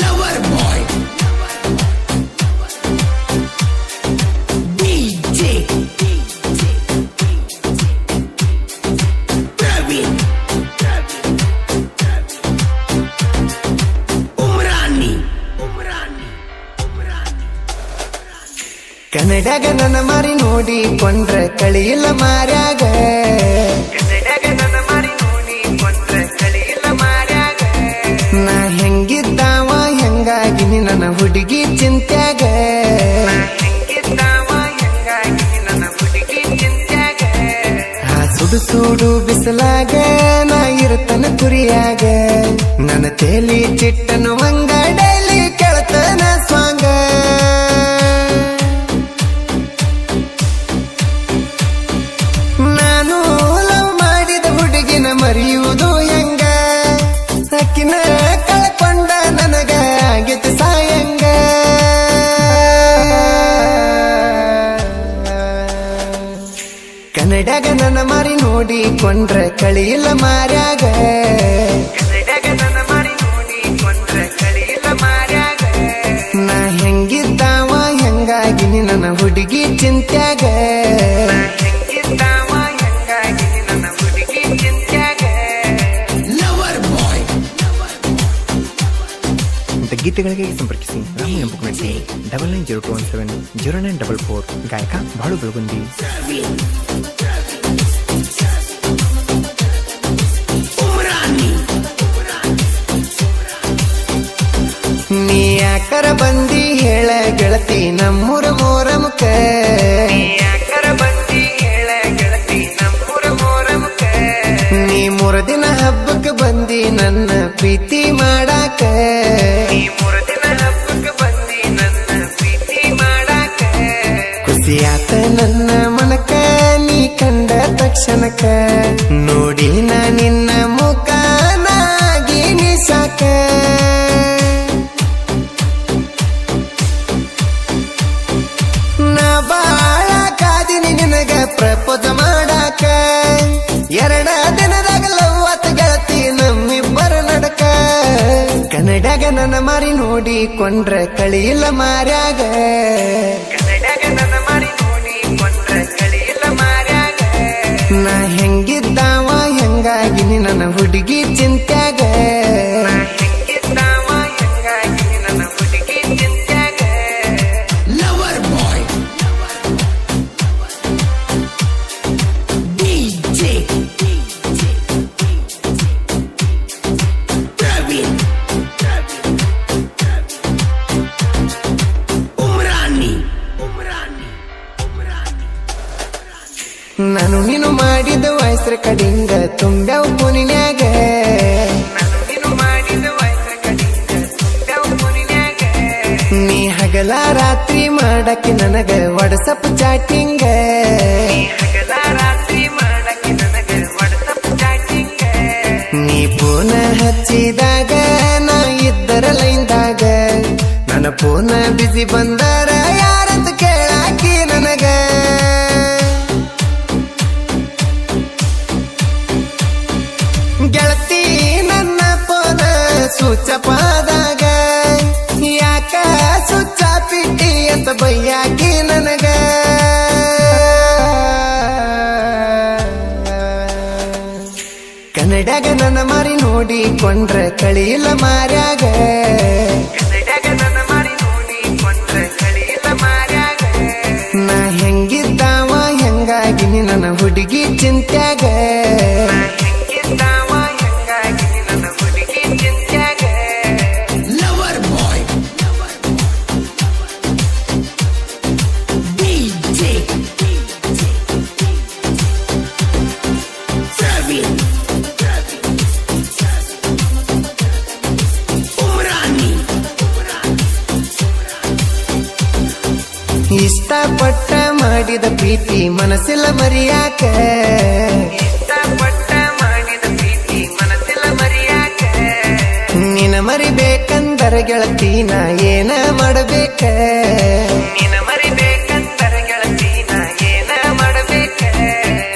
Lover boy DJ Praveen Umrani ಕನ್ನಡಗ ನನ್ನ ಮಾರಿ ನೋಡಿ ಕೊಂಡ್ರ ಕಳಿಯಿಲ್ಲ ಮಾರ್ಯಾಗ ನಾ ಹೆಂಗಿದ್ದಾವ ಹೆಂಗಾಗಿ ನನ್ನ ಹುಡುಗಿ ಚಿಂತ್ಯಾಗ ಆ ಸುಡು ಸುಡು ಬಿಸಲಾಗ ನಾ ಇರ್ತನ ಕುರಿಯಾಗ ನನ್ನ ತೇಲಿ ಚಿಟ್ಟನು ಹಂಗ ಡೈಲಿ ಕೆಳತನ ಸ್ವಾಂಗ ನಾನು ಲವ್ ಮಾಡಿದ ಹುಡುಗಿನ ಮರೆಯುವುದು ಹೆಂಗ ಅಕ್ಕಿನ ಕಳ್ಕೊಂಡ ನನಗ ಆಗೈತಿ ಸಾಯಂಗ ಕನ್ನಡಗ ನನ್ನ ಮಾರಿ ನೋಡಿ ಕೊಂಡ್ರ ಕಳಿಯಿಲ್ಲ ಮಾರ್ಯಾಗ ನಾ ಹೆಂಗಿದ್ದಾವ ಹೆಂಗಾಗಿ ನನ್ನ ಹುಡುಗಿ ಚಿಂತ್ಯಾಗ ಲವರ್ ಬಾಯ್ ಇಂಥ ಗೀತೆಗಳಿಗೆ ಸಂಪರ್ಕಿಸಿ ರಾಮು ಎಂಬುಕಮೆಂಟಿ 9902170944 ಗಾಯಕ ಬಾಳು ಬೆಳಗುಂದಿ. ಉಮ್ರಾನಿ ನೀ ಯಾಕರ ಬಂದಿ ಹೇಳ ಗೆಳತಿ ನಮ್ಮೂರ ಮೋರಮುಖ ನೀ 3 ದಿನ ಹಬ್ಬಕ್ಕೆ ಬಂದಿ ನನ್ನ ಪ್ರೀತಿ ಮಾಡಾಕ ಖುಷಿಯಾತ ನನ್ನ ಮನಕ ನೀ ಕಂಡ ತಕ್ಷಣಕ ನೋಡಿ ನಾ ನಿನ್ನ ಮುಖ ನಾಗಿ ನಿಸಾಕ ನಾ ಬಾಳ ಕಾದಿನಿ ನಿನಗ ಪ್ರಪೋಸ ಮಾಡಾಕ 2 ದಿನದಾಗ ಲವ್ವತ್ ಗೆಳತಿ ನಮ್ಮಿಬ್ಬರ ನಡಕ ಕನ್ನಡಗ ನನ್ನ ಮಾರಿ ನೋಡಿ ಕೊಂಡ್ರ ಕಳಿಯಿಲ್ಲ ಮಾರ್ಯಾಗ ನಾ ಹೆಂಗಿದ್ದಾವ ಹೆಂಗಾಗಿ ನನ್ನ ಹುಡುಗಿ ಚಿಂತ್ಯಾಗ lover boy DJ Praveen Umrani ನಾನು ನೀನು ಮಾಡಿದ ವಯಸ್ಸರ ಕಡಿಂಗ ತುಂಬ್ಯಾವ ಪುನಿನ್ಯಾಗ ನೀ ಹಗಲ ರಾತ್ರಿ ಮಾಡಕ್ಕೆ ನನಗ ವಾಟ್ಸಪ್ ಚಾಟಿಂಗ ನೀ ಫೋನ ಹಚ್ಚಿದಾಗ ನಾ ಇದ್ದರ ಲೈನ್ದಾಗ ನನ್ನ ಫೋನ ಬಿಸಿ ಬಂದಾರ ಯಾರಂತ ಕೇಳಾಕಿ ನನಗ ಗೆಳತಿ ನನ್ನ ಫೋನ ಸುಚ್ಚಪಾದಾಗ ಯಾಕ ಸುಚ್ಚ ಪಿಟ್ಟಿ ಅಂತ ಬೈಯಾಕಿ ನನಗ ಕನ್ನಡಗ ನನ್ನ ಮಾರಿ ನೋಡಿ ಕೊಂಡ್ರ ಕಳಿಯಿಲ್ಲ ಮಾರ್ಯಾಗ ನಾ ಹೆಂಗಿದ್ದಾವ ಹೆಂಗಾಗಿ ನನ್ನ ಹುಡುಗಿ ಚಿಂತ್ಯಾಗ lover boy DJ Praveen Umrani ಇಷ್ಟಪಟ್ಟ ಮಾಡಿದ ಪ್ರೀತಿ ಮನಸ್ಸಿಲ್ಲ ಮರಿಯಾಕ ನಿನ ಮರಿಬೇಕಂದರ ಗೆಳತಿನ ಏನ ಮಾಡಬೇಕ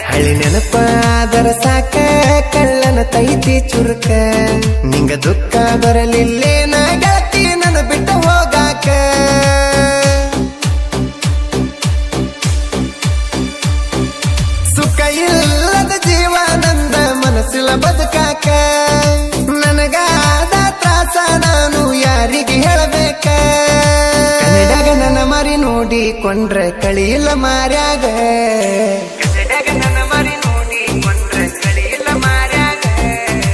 ಹಳಿ ನೆನಪ ಆದರ ಸಾಕ ಕಳ್ಳನ ತೈತಿ ಚುರುಕ ನಿಂಗ ದುಃಖ ಬರಲಿಲ್ಲೇನ ಗೆಳತಿನ ನೋಡಿಕೊಂಡ್ರೆ ಕಳಿಯಿಲ್ಲ ಮಾರ್ಯಾಗ ಕನ್ನಡಗ ನನ್ನ ಮರಿ ನೋಡಿಕೊಂಡ್ರೆ ಕಳಿಯಿಲ್ಲ ಮಾರ್ಯಾಗ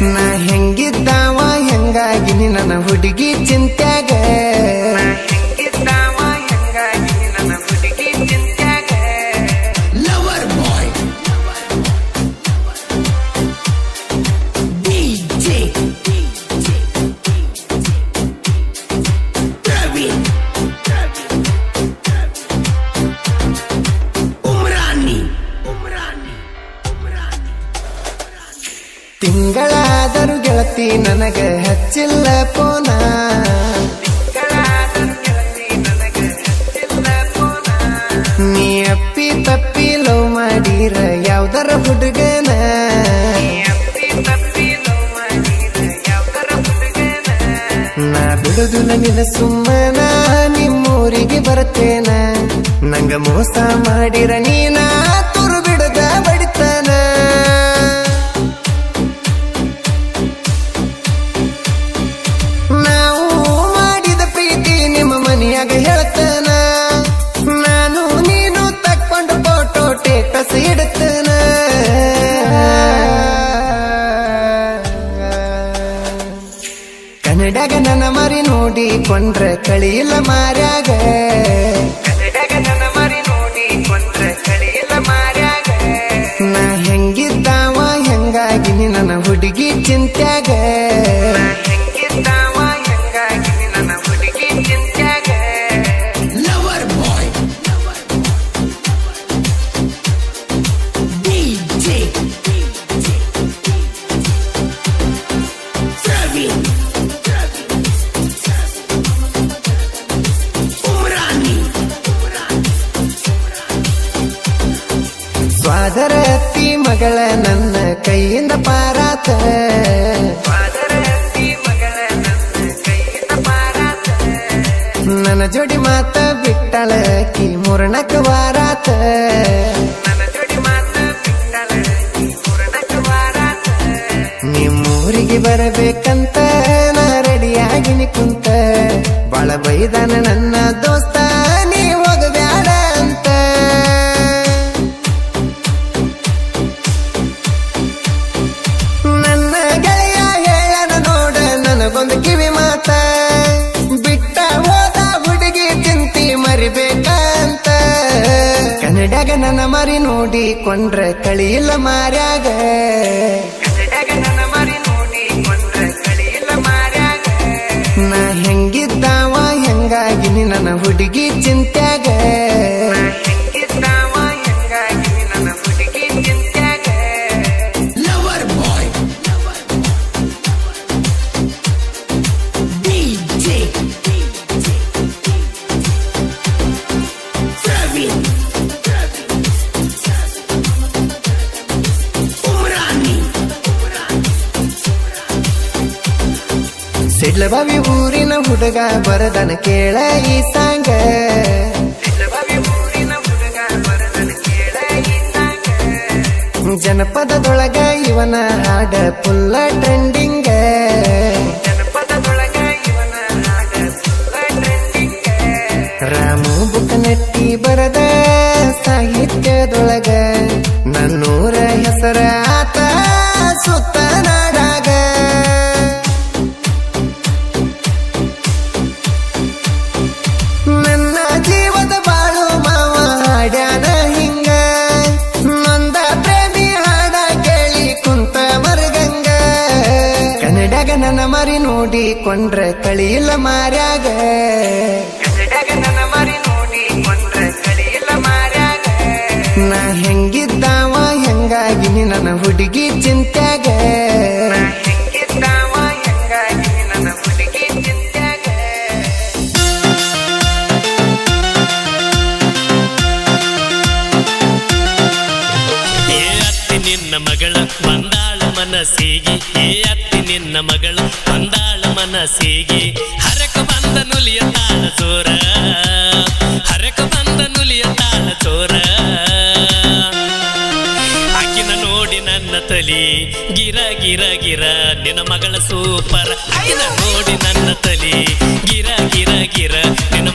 ನಾ ಹೆಂಗಿದ್ದಾವ ಹೆಂಗಾಗಿ ನನ್ನ ಹುಡುಗಿ ಚಿಂತ್ಯಾಗ ಹೆಂಗಿದ್ದಾವ ಹೆಂಗಾಗಿ ನನ್ನ ಹುಡುಗಿ ಚಿಂತ್ಯಾಗ Lover boy. DJ. Praveen. Umrani. ತಿಂಗಳಾದರೂ ಗೆಳತಿ ನನಗ ಹಚ್ಚಿಲ್ಲ ಪೋನ ನೀ ಅಪ್ಪಿ ತಪ್ಪಿ ಲವ್ ಮಾಡಿರ ಯಾವ್ದರ ಹುಡುಗನ ನಾ ಬಿಡುದಿಲ್ಲ ನಿನ್ನ ಸುಮ್ಮನ ನಿಮ್ಮೂರಿಗೆ ಬರ್ತೇನ ನಂಗ ಮೋಸ ಮಾಡಿರ ನೀನ ತುರು ಬಿಡದ ಬಡಿತನ ನಾವು ಮಾಡಿದ ಪ್ರೀತಿ ನಿಮ್ಮ ಮನೆಯಾಗ ಹೇಳ್ತೇನ ನಾನು ನೀನು ತಕ್ಕೊಂಡು ಫೋಟೋ ಟೇಟಸ್ ಇಡ್ತೇನ ಕನ್ನಡಗ ನನ್ನ ಮರಿ ನೋಡಿಕೊಂಡ್ರೆ ಕಳಿಯಿಲ್ಲ ಮಾರ್ಯಾಗ ಕನ್ನಡಗ ನನ್ನ ಮರಿ ನೋಡಿಕೊಂಡ್ರೆ ಕಳಿಯಿಲ್ಲ ಮಾರ್ಯಾಗ ನಾ ಹೆಂಗಿದ್ದಾವ ಹೆಂಗಾಗಿ ನನ್ನ ಹುಡುಗಿ ಚಿಂತ್ಯಾಗ ಹೆಂಗಿದ್ದಾವ ಹೆಂಗಾಗಿ ನನ್ನ ಹುಡುಗಿ ಚಿಂತ್ಯಾಗ Lover boy. DJ. Praveen. Umrani. ಸ್ವಾದರ ಅತ್ತಿ ಮಗಳ ನನ್ನ ಕೈಯಿಂದ ಪಾರಾತ ನನ್ನ ಜೋಡಿ ಮಾತ ಬಿಟ್ಟಳಕಿ ಮೂರ್ಣಕ ವಾರಾತ ನಿಮ್ಮೂರಿಗೆ ಬರಬೇಕಂತ ನಾ ರೆಡಿಯಾಗಿನಿ ಕುಂತ ಬಾಳ ಬೈದಾನ ನನ್ನ ದೋಸ್ತ ನೀ ಹೋಗಬ್ಯಾಡ ಅಂತ ನನ್ನ ಗೆಳೆಯ ಹೇಳನ ನೋಡ ನನಗೊಂದು ಕಿವಿ ಮಾತ ಬಿಟ್ಟ ಹೋದ ಹುಡುಗಿ ಚಿಂತಿ ಮರಿಬೇಕಂತ ಕನ್ನಡಗ ನನ್ನ ಮರಿ ನೋಡಿಕೊಂಡ್ರೆ ಕಳಿಯಿಲ್ಲ ಮಾರ್ಯಾಗ ಕನ್ನಡಗ ನನ್ನ ಮರಿ ನೋಡಿಕೊಂಡ್ರೆ ಕಳಿಯಿಲ್ಲ ಮಾರ್ಯಾಗ ನಾ ಹೆಂಗಿದ್ದಾವ ಹೆಂಗಾಗಿ ನನ್ನ ಹುಡುಗಿ ಚಿಂತ್ಯಾಗ ಹೆಂಗಿದ್ದಾವ ಹೆಂಗಾಗಿ ನನ್ನ ಹುಡುಗಿ ಚಿಂತ್ಯಾಗ Lover boy. DJ. Praveen. Umrani. ಸಿಡ್ಲಬಾವಿ ಊರಿನ ಹುಡುಗ ಬರದನ ಕೇಳ ಈ ಸಾಂಗ ಜನಪದದೊಳಗ ಇವನ ಹಾಡ ಫುಲ್ಲ ಟ್ರೆಂಡಿಂಗ ರಾಮು ಬುಕ್ಕನಟ್ಟಿ ಬರದ ಸಾಹಿತ್ಯದೊಳಗ ನನ್ನೂರ ಹೆಸರ ಆತ ಸುತ್ತ ನಾಡಾಗ ನನ್ನ ಜೀವದ ಬಾಳು ಮಾವ ಹಾಡ್ಯಾನ ಹಿಂಗ ನೊಂದ ಪ್ರೇಮಿ ಹಾಡ ಕೇಳಿ ಕುಂತ ಮರಗಂಗ ಕನ್ನಡಗ ನನ್ನ ಮರಿ ನೋಡಿಕೊಂಡ್ರೆ ಕಳಿಯಿಲ್ಲ ಮಾರ್ಯಾಗ ಕನ್ನಡಗ ನನ್ನ ಮರಿ ನೋಡಿಕೊಂಡ್ರೆ ಕಳಿಯಿಲ್ಲ ಮಾರ್ಯಾಗ ನಾ ಹೆಂಗಿದ್ದಾವ ಹೆಂಗಾಗಿ ನನ್ನ ಹುಡುಗಿ ಚಿಂತ್ಯಾಗ ಹೆಂಗಿದ್ದಾವ ಹೆಂಗಾಗಿ ನನ್ನ ಹುಡುಗಿ ಚಿಂತ್ಯಾಗ ಏ ಅತ್ತಿ ನಿನ್ನ ಮಗಳ ಬಂದಾಳ ಮನಸ್ಸಿಗೆ ಏ ಅತ್ತಿ ನಿನ್ನ ಮಗಳು ಬಂದಾಳ ಮನಸ್ಸಿಗೆ ಹರಕ ಬಂದ ನುಲಿಯ ತಾಳ ಚೋರ ಹರಕ ಬಂದ ನುಲಿಯ ತಾಳ ಚೋರ ಆಕಿನ ನೋಡಿ ನನ್ನ ತಲಿ ಗಿರ ಗಿರ ಗಿರ ನಿನ್ನ ಮಗಳ ಸೂಪರ್ ಆಕಿನ ನೋಡಿ ನನ್ನ ತಲಿ ಗಿರ ಗಿರ ಗಿರ ನಿನ್ನ